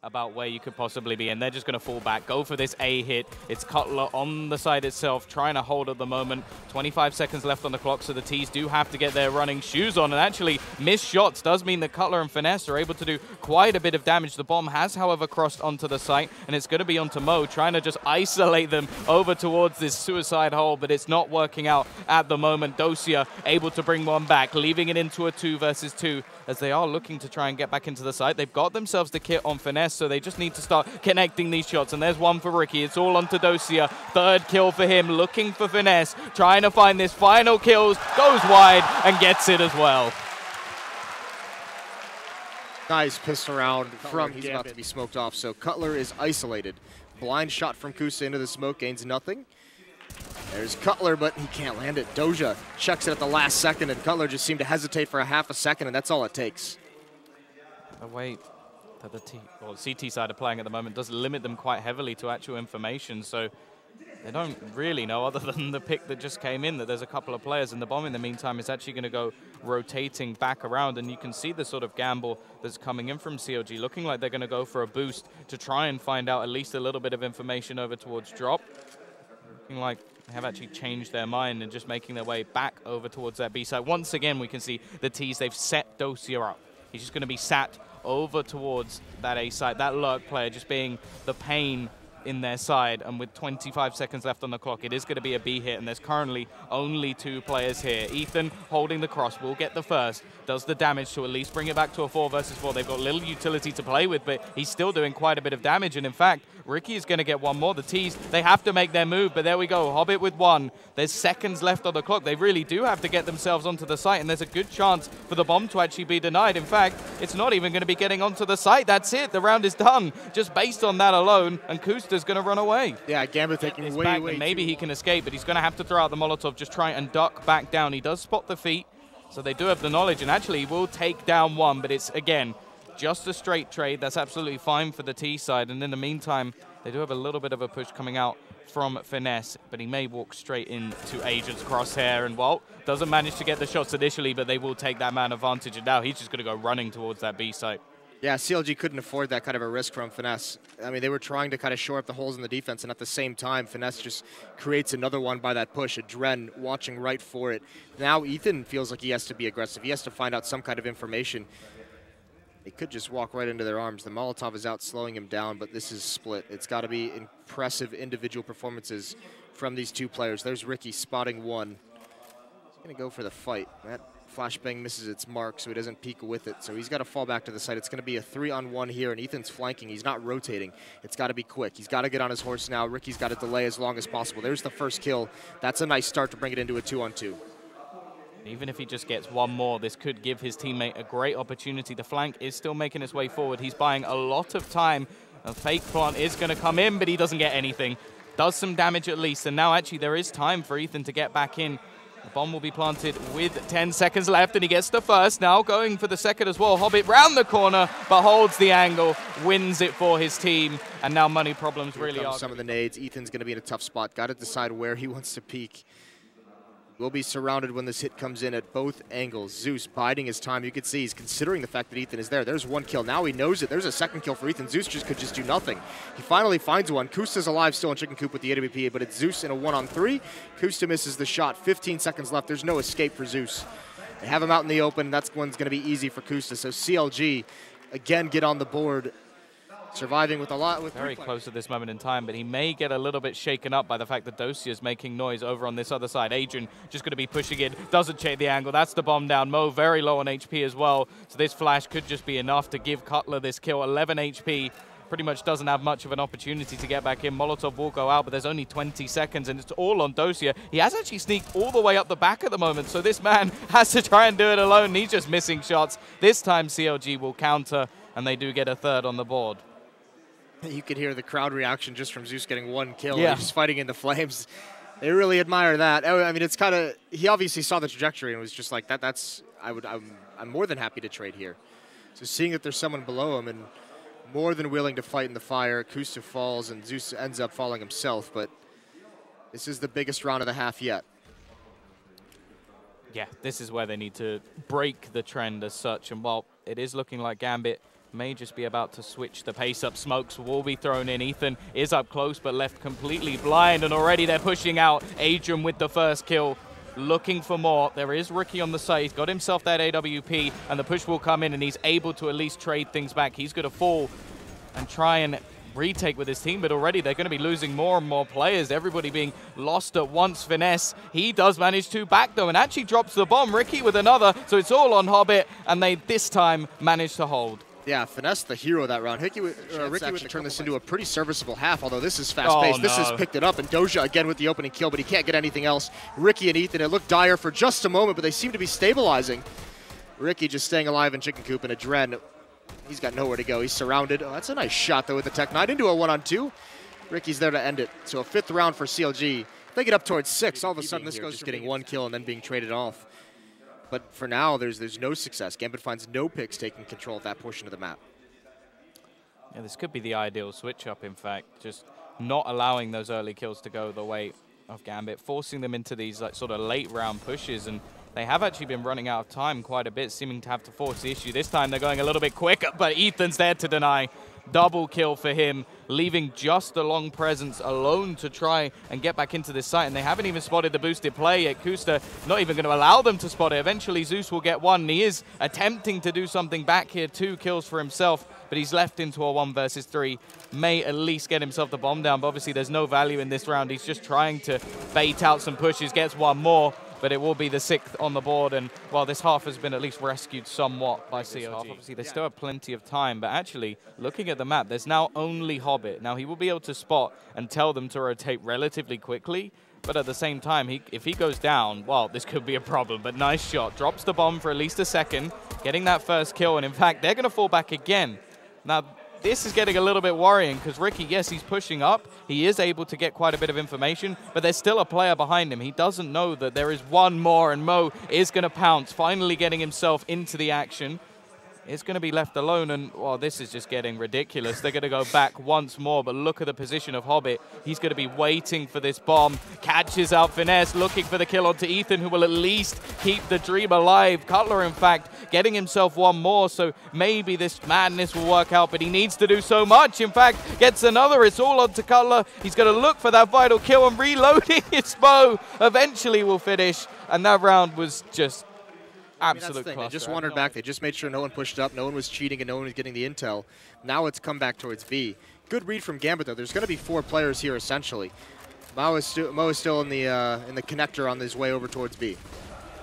about where you could possibly be, and they're just going to fall back, go for this A hit. It's Cutler on the side itself, trying to hold at the moment. 25 seconds left on the clock, so the T's do have to get their running shoes on, and actually miss shots does mean that Cutler and Finesse are able to do quite a bit of damage. The bomb has, however, crossed onto the site, and it's going to be onto Mo, trying to just isolate them over towards this suicide hole, but it's not working out at the moment. Dosia able to bring one back, leaving it into a 2 versus 2, as they are looking to try and get back into the site. They've got themselves the kit on Finesse, so they just need to start connecting these shots. And there's one for Ricky. It's all onto Dosia. Third kill for him, looking for Finesse, trying to find this final kills, goes wide and gets it as well. Nice pistol round from He's Gambit. about to be smoked off, so Cutler is isolated. Blind shot from Kusa into the smoke, gains nothing. There's Cutler, but he can't land it. Doja checks it at the last second, and Cutler just seemed to hesitate for a half a second, and that's all it takes. The way that the CT side are playing at the moment does limit them quite heavily to actual information, so they don't really know, other than the pick that just came in, that there's a couple of players, and the bomb in the meantime is actually going to go rotating back around, and you can see the sort of gamble that's coming in from CLG, looking like they're going to go for a boost to try and find out at least a little bit of information over towards drop. Looking like they have actually changed their mind and just making their way back over towards that B side. Once again, we can see the T's, they've set Dosia up. He's just going to be sat over towards that A side. That lurk player just being the pain in their side, and with 25 seconds left on the clock, it is going to be a B hit, and there's currently only 2 players here. Ethan holding the cross will get the first, does the damage to at least bring it back to a 4 versus 4. They've got little utility to play with, but he's still doing quite a bit of damage, and in fact, Ricky is going to get one more. The T's, they have to make their move, but there we go. Hobbit with 1. There's seconds left on the clock. They really do have to get themselves onto the site, and there's a good chance for the bomb to actually be denied. In fact, it's not even going to be getting onto the site. That's it. The round is done. Just based on that alone, and Kusta's going to run away. Yeah, Gambit taking way maybe he can escape, but he's going to have to throw out the Molotov, just try and duck back down. He does spot the feet, so they do have the knowledge, and actually he will take down one, but it's, again, just a straight trade. That's absolutely fine for the T side, and in the meantime, they do have a little bit of a push coming out from Finesse, but he may walk straight into Agent's crosshair, and, well, doesn't manage to get the shots initially, but they will take that man advantage, and now he's just going to go running towards that B site. Yeah, CLG couldn't afford that kind of a risk from Finesse. I mean, they were trying to kind of shore up the holes in the defense, and at the same time, Finesse just creates another one by that push. Adren watching right for it. Now Ethan feels like he has to be aggressive. He has to find out some kind of information. He could just walk right into their arms. The Molotov is out slowing him down, but this is split. It's got to be impressive individual performances from these 2 players. There's Ricky spotting 1. He's going to go for the fight. That flashbang misses its mark, so he doesn't peek with it. So he's got to fall back to the side. It's going to be a 3-on-1 here, and Ethan's flanking. He's not rotating. It's got to be quick. He's got to get on his horse now. Ricky's got to delay as long as possible. There's the first kill. That's a nice start to bring it into a 2-on-2. Even if he just gets one more, this could give his teammate a great opportunity. The flank is still making its way forward. He's buying a lot of time. A fake plant is going to come in, but he doesn't get anything. Does some damage at least, and now actually there is time for Ethan to get back in. The bomb will be planted with 10 seconds left, and he gets the first. Now going for the second as well. Hobbit round the corner, but holds the angle, wins it for his team, and now money problems really are. Some of the nades. Ethan's going to be in a tough spot. Got to decide where he wants to peek. Will be surrounded when this hit comes in at both angles. Zeus biding his time. You can see he's considering the fact that Ethan is there. There's 1 kill. Now he knows it. There's a second kill for Ethan. Zeus could just do nothing. He finally finds one. Kusta's alive still in Chicken Coop with the AWP, but it's Zeus in a 1-on-3. Kusta misses the shot. 15 seconds left. There's no escape for Zeus. They have him out in the open. That's one's going to be easy for Kusta. So CLG, again, get on the board. Surviving with a lot. Very close at this moment in time, but he may get a little bit shaken up by the fact that Dosia is making noise over on this other side. Adrian just going to be pushing in, doesn't check the angle. That's the bomb down. Mo very low on HP as well, so this flash could just be enough to give Cutler this kill. 11 HP. Pretty much doesn't have much of an opportunity to get back in. Molotov will go out, but there's only 20 seconds, and it's all on Dosia. He has actually sneaked all the way up the back at the moment, so this man has to try and do it alone. He's just missing shots. This time CLG will counter, and they do get a third on the board. You could hear the crowd reaction just from Zeus getting 1 kill. Yeah. He's fighting in the flames. They really admire that. I mean, it's kind of, he obviously saw the trajectory and was just like, I'm more than happy to trade here. So seeing that there's someone below him and more than willing to fight in the fire, Kusta falls and Zeus ends up falling himself, but this is the biggest round of the half yet. Yeah, this is where they need to break the trend as such, and while it is looking like Gambit may just be about to switch the pace up. Smokes will be thrown in. Ethan is up close, but left completely blind, and already they're pushing out. Adrian with the first kill, looking for more. There is Ricky on the side. He's got himself that AWP, and the push will come in, and he's able to at least trade things back. He's going to fall and try and retake with his team, but already they're going to be losing more and more players. Everybody being lost at once. Finesse, he does manage to back though, and actually drops the bomb. Ricky with another, so it's all on Hobbit, and they this time manage to hold. Yeah, Finesse the hero that round. Ricky would turn this into a pretty serviceable half, although this is fast-paced. This has picked it up, and Doja again with the opening kill, but he can't get anything else. Ricky and Ethan, it looked dire for just a moment, but they seem to be stabilizing. Ricky just staying alive in Chicken Coop, and Adren, he's got nowhere to go. He's surrounded. Oh, that's a nice shot, though, with the Tech 9 into a 1-on-2. Ricky's there to end it. So a 5th round for CLG. If they get up towards 6, all of a sudden this goes just getting 1 kill and then being traded off. But for now, there's no success. Gambit finds no picks taking control of that portion of the map. Yeah, this could be the ideal switch-up, in fact. Just not allowing those early kills to go the way of Gambit, forcing them into these like sort of late-round pushes, and they have actually been running out of time quite a bit, seeming to have to force the issue. This time they're going a little bit quicker, but Ethan's there to deny. Double kill for him, leaving just the long presence alone to try and get back into this site. And they haven't even spotted the boosted play yet. Kusta not even going to allow them to spot it. Eventually Zeus will get one, and he is attempting to do something back here. 2 kills for himself, but he's left into a 1 versus 3. May at least get himself the bomb down, but obviously there's no value in this round. He's just trying to bait out some pushes, gets one more, but it will be the 6th on the board. And while this half has been at least rescued somewhat by CLG, obviously they still have plenty of time. But actually, looking at the map, there's now only Hobbit. Now he will be able to spot and tell them to rotate relatively quickly, but at the same time, if he goes down, well, this could be a problem. But nice shot, drops the bomb for at least a second, getting that first kill. And in fact, they're going to fall back again. Now, this is getting a little bit worrying because Ricky, yes, he's pushing up. He is able to get quite a bit of information, but there's still a player behind him. He doesn't know that there is one more, and Mo is going to pounce, finally getting himself into the action. Is going to be left alone, and well, this is just getting ridiculous. They're going to go back once more, but look at the position of Hobbit. He's going to be waiting for this bomb. Catches out Finesse, looking for the kill onto Ethan, who will at least keep the dream alive. Cutler, in fact, getting himself one more, so maybe this madness will work out, but he needs to do so much. In fact, gets another. It's all onto Cutler. He's going to look for that vital kill, and reloading his bow eventually will finish, and that round was just absolute cluster. They just wandered back. They just made sure no one pushed up, no one was cheating, and no one was getting the intel. Now it's come back towards V. Good read from Gambit, though. There's going to be 4 players here, essentially. Mo is still in the connector on his way over towards V.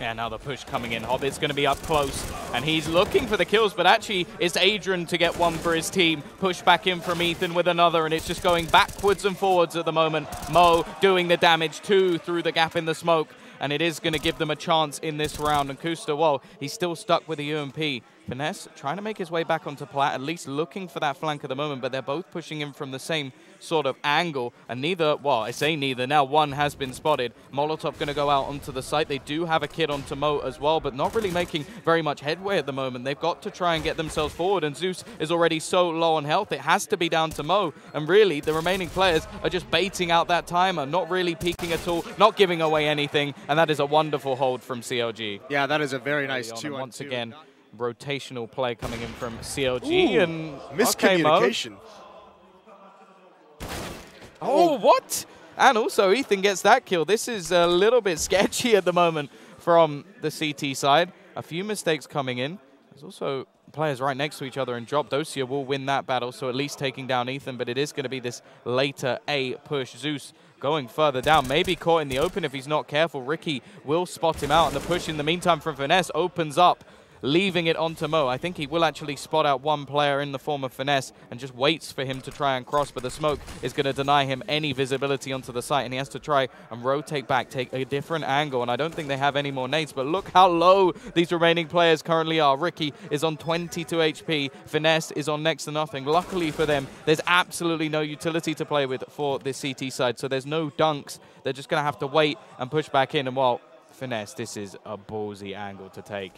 Yeah, now the push coming in. Hobbit's going to be up close, and he's looking for the kills, but actually it's Adrian to get one for his team. Push back in from Ethan with another, and it's just going backwards and forwards at the moment. Mo doing the damage, 2 through the gap in the smoke, and it is going to give them a chance in this round. And Kusta, well, he's still stuck with the UMP. Finesse trying to make his way back onto Plat, at least looking for that flank at the moment, but they're both pushing him from the same sort of angle, and neither, well, I say neither, now one has been spotted. Molotov going to go out onto the site. They do have a kid onto Mo as well, but not really making very much headway at the moment. They've got to try and get themselves forward, and Zeus is already so low on health, it has to be down to Mo, and really, the remaining players are just baiting out that timer, not really peeking at all, not giving away anything, and that is a wonderful hold from CLG. Yeah, that is a very nice 2-on-2. Once again, rotational play coming in from CLG. And miscommunication. Okay, oh, what? And also Ethan gets that kill. This is a little bit sketchy at the moment from the CT side. A few mistakes coming in. There's also players right next to each other, and Drop Dosia will win that battle, so at least taking down Ethan, but it is going to be this later A push. Zeus going further down, maybe caught in the open if he's not careful. Ricky will spot him out, and the push in the meantime from Finesse opens up, leaving it onto Mo. I think he will actually spot out one player in the form of Finesse and just waits for him to try and cross, but the smoke is going to deny him any visibility onto the site, and he has to try and rotate back, take a different angle, and I don't think they have any more nades, but look how low these remaining players currently are. Ricky is on 22 HP, Finesse is on next to nothing. Luckily for them, there's absolutely no utility to play with for this CT side, so there's no dunks. They're just going to have to wait and push back in, and while Finesse, this is a ballsy angle to take.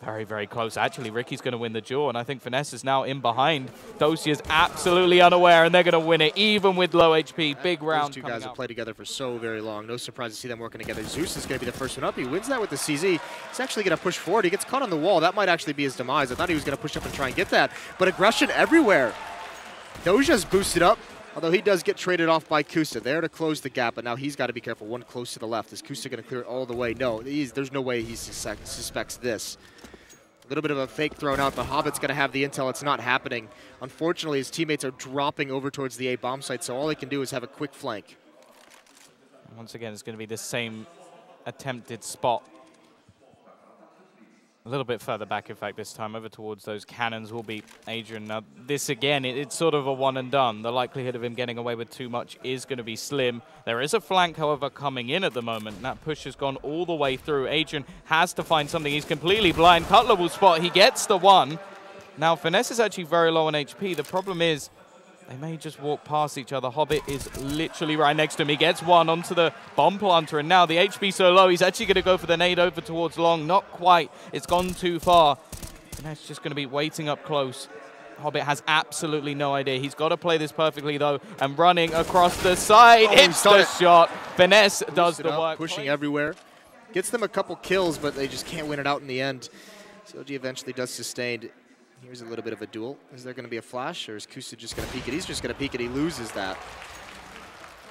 Very, very close. Actually, Ricky's going to win the duel, and I think Finesse is now in behind. Dosia's absolutely unaware, and they're going to win it, even with low HP. Big round. Those two guys have played together for so very long. No surprise to see them working together. Zeus is going to be the first one up. He wins that with the CZ. He's actually going to push forward. He gets caught on the wall. That might actually be his demise. I thought he was going to push up and try and get that, but aggression everywhere. Doja's boosted up, although he does get traded off by Kusta. There to close the gap, but now he's got to be careful. One close to the left. Is Kusta going to clear it all the way? No, there's no way he suspects this. A little bit of a fake thrown out, but Hobbit's going to have the intel. It's not happening. Unfortunately, his teammates are dropping over towards the A bomb site, so all he can do is have a quick flank. Once again, it's going to be the same attempted spot. A little bit further back, in fact, this time, over towards those cannons will be Adrian. Now, this again, it's sort of a one and done. The likelihood of him getting away with too much is going to be slim. There is a flank, however, coming in at the moment. That push has gone all the way through. Adrian has to find something. He's completely blind. Cutler will spot. He gets the one. Now, Finesse is actually very low on HP. The problem is they may just walk past each other. Hobbit is literally right next to him. He gets one onto the bomb planter, and now the HP so low, he's actually going to go for the nade over towards Long. Not quite. It's gone too far. And that's just going to be waiting up close. Hobbit has absolutely no idea. He's got to play this perfectly, though, and running across the side. It's the shot. Finesse does the work. Pushing everywhere. Gets them a couple kills, but they just can't win it out in the end. CLG eventually does sustained. Here's a little bit of a duel. Is there going to be a flash, or is Kusta just going to peek it? He's just going to peek it. He loses that.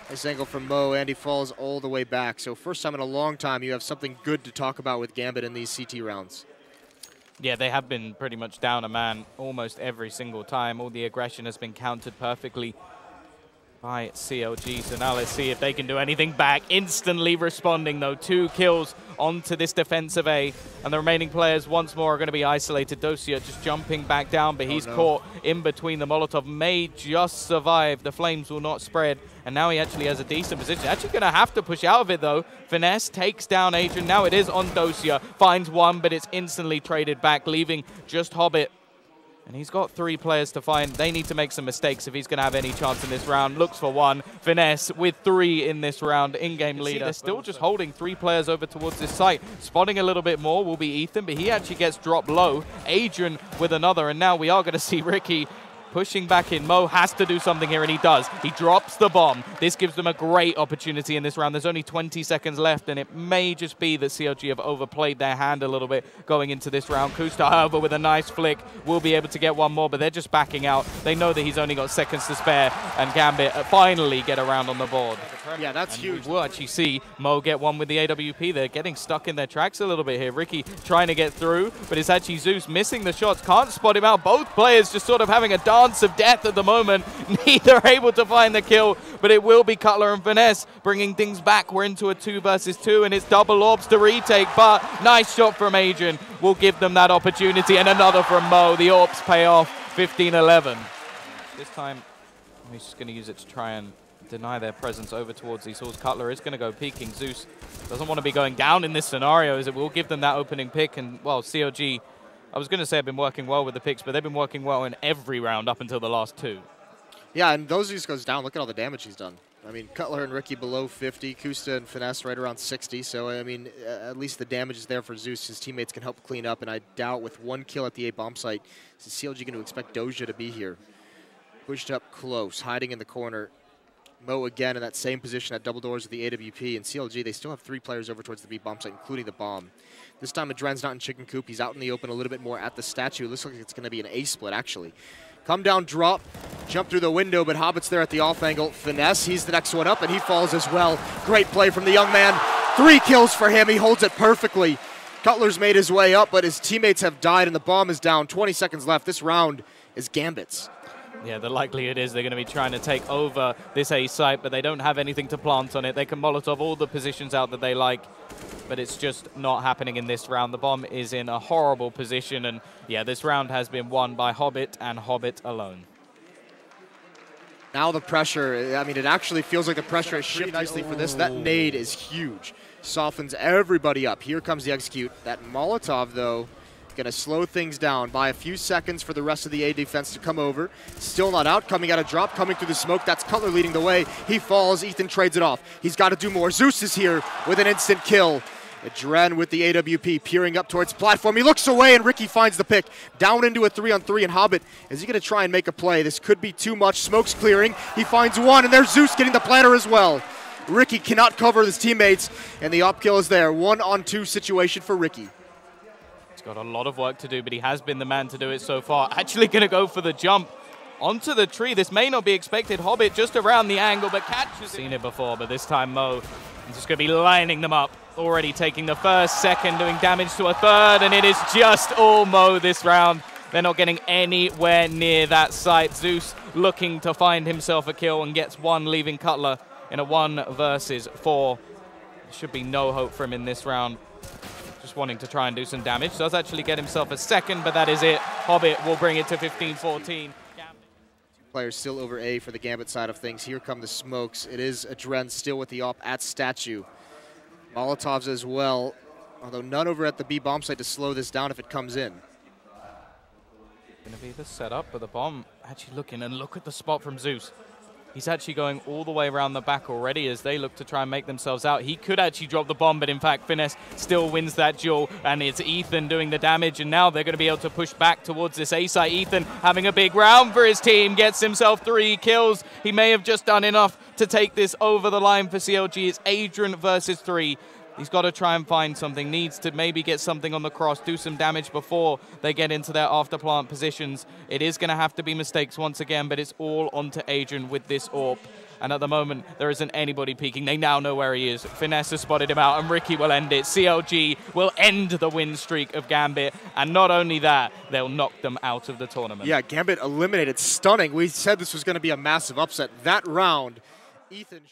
Nice angle from Mo, and he falls all the way back. So first time in a long time you have something good to talk about with Gambit in these CT rounds. Yeah, they have been pretty much down a man almost every single time. All the aggression has been countered perfectly by CLG. So now let's see if they can do anything back. Instantly responding, though. 2 kills onto this defensive A. And the remaining players once more are going to be isolated. Dosia just jumping back down, but he's caught in between. The Molotov may just survive. The flames will not spread. And now he actually has a decent position. Actually going to have to push out of it, though. Finesse takes down Adrian. Now it is on Dosia. Finds one, but it's instantly traded back, leaving just Hobbit. And he's got 3 players to find. They need to make some mistakes if he's going to have any chance in this round. Looks for one. Finesse with 3 in this round. In-game leader. They're still just holding 3 players over towards this site. Spotting a little bit more will be Ethan, but he actually gets dropped low. Adrian with another, and now we are going to see Ricky pushing back in. Mo has to do something here, and he does. He drops the bomb. This gives them a great opportunity in this round. There's only 20 seconds left, and it may just be that CLG have overplayed their hand a little bit going into this round. Kusta, however, with a nice flick, will be able to get one more, but they're just backing out. They know that he's only got seconds to spare, and Gambit finally get around on the board. Yeah, that's huge. We'll actually see Mo get one with the AWP. They're getting stuck in their tracks a little bit here. Ricky trying to get through, but it's actually Zeus missing the shots. Can't spot him out. Both players just sort of having a dance of death at the moment. Neither able to find the kill, but it will be Cutler and Finesse bringing things back. We're into a 2 versus 2, and it's double orbs to retake, but nice shot from Adrian will give them that opportunity, and another from Mo. The orbs pay off. 15-11. This time, he's just going to use it to try and deny their presence over towards these halls. Cutler is going to go peeking. Zeus doesn't want to be going down in this scenario, as it will give them that opening pick. And, well, CLG, I was going to say I've been working well with the picks, but they've been working well in every round up until the last 2. Yeah, and those Zeus goes down. Look at all the damage he's done. I mean, Cutler and Ricky below 50, Kusta and Finesse right around 60. So, I mean, at least the damage is there for Zeus. His teammates can help clean up, and I doubt with 1 kill at the A bomb site, is CLG going to expect Doja to be here. Pushed up close, hiding in the corner. Mo again in that same position at double doors with the AWP, and CLG, they still have 3 players over towards the B bomb site, including the bomb. This time Adren's not in chicken coop. He's out in the open a little bit more at the statue. It looks like it's going to be an A split, actually. Come down, drop, jump through the window, but Hobbit's there at the off angle. Finesse, he's the next one up, and he falls as well. Great play from the young man. 3 kills for him. He holds it perfectly. Cutler's made his way up, but his teammates have died, and the bomb is down. 20 seconds left. This round is Gambit's. Yeah, the likelihood is they're going to be trying to take over this A site, but they don't have anything to plant on it. They can Molotov all the positions out that they like, but it's just not happening in this round. The bomb is in a horrible position, and yeah, this round has been won by Hobbit and Hobbit alone. Now the pressure, I mean, it actually feels like the pressure has shifted nicely for this. That nade is huge. Softens everybody up. Here comes the execute. That Molotov, though, going to slow things down by a few seconds for the rest of the A defense to come over. Still not out, coming out of drop, coming through the smoke. That's Cutler leading the way. He falls, Ethan trades it off. He's got to do more. Zeus is here with an instant kill. Adren with the AWP, peering up towards platform. He looks away, and Ricky finds the pick. Down into a 3-on-3, and Hobbit, is he going to try and make a play? This could be too much. Smoke's clearing. He finds one, and there's Zeus getting the planter as well. Ricky cannot cover his teammates, and the op kill is there. 1-on-2 situation for Ricky. He's got a lot of work to do, but he has been the man to do it so far. Actually going to go for the jump onto the tree. This may not be expected. Hobbit just around the angle, but catches it. Seen it before, but this time Mo is just going to be lining them up. Already taking the first, second, doing damage to a third, and it is just all Mo this round. They're not getting anywhere near that site. Zeus looking to find himself a kill and gets one, leaving Cutler in a 1 versus 4. There should be no hope for him in this round. Just wanting to try and do some damage. Does actually get himself a second, but that is it. Hobbit will bring it to 15-14. Players still over A for the Gambit side of things. Here come the smokes. It is Adren still with the op at Statue. Molotovs as well, although none over at the B bomb site to slow this down if it comes in. Going to be the setup, but the bomb actually looking, and look at the spot from Zeus. He's actually going all the way around the back already as they look to try and make themselves out. He could actually drop the bomb, but in fact, Finesse still wins that duel, and it's Ethan doing the damage, and now they're going to be able to push back towards this A site. Ethan having a big round for his team, gets himself 3 kills. He may have just done enough to take this over the line for CLG. It's Adrian versus 3. He's got to try and find something, needs to maybe get something on the cross, do some damage before they get into their after-plant positions. It is going to have to be mistakes once again, but it's all onto Adrian with this AWP. And at the moment, there isn't anybody peeking. They now know where he is. Finesse has spotted him out, and Ricky will end it. CLG will end the win streak of Gambit. And not only that, they'll knock them out of the tournament. Yeah, Gambit eliminated. Stunning. We said this was going to be a massive upset. That round, Ethan...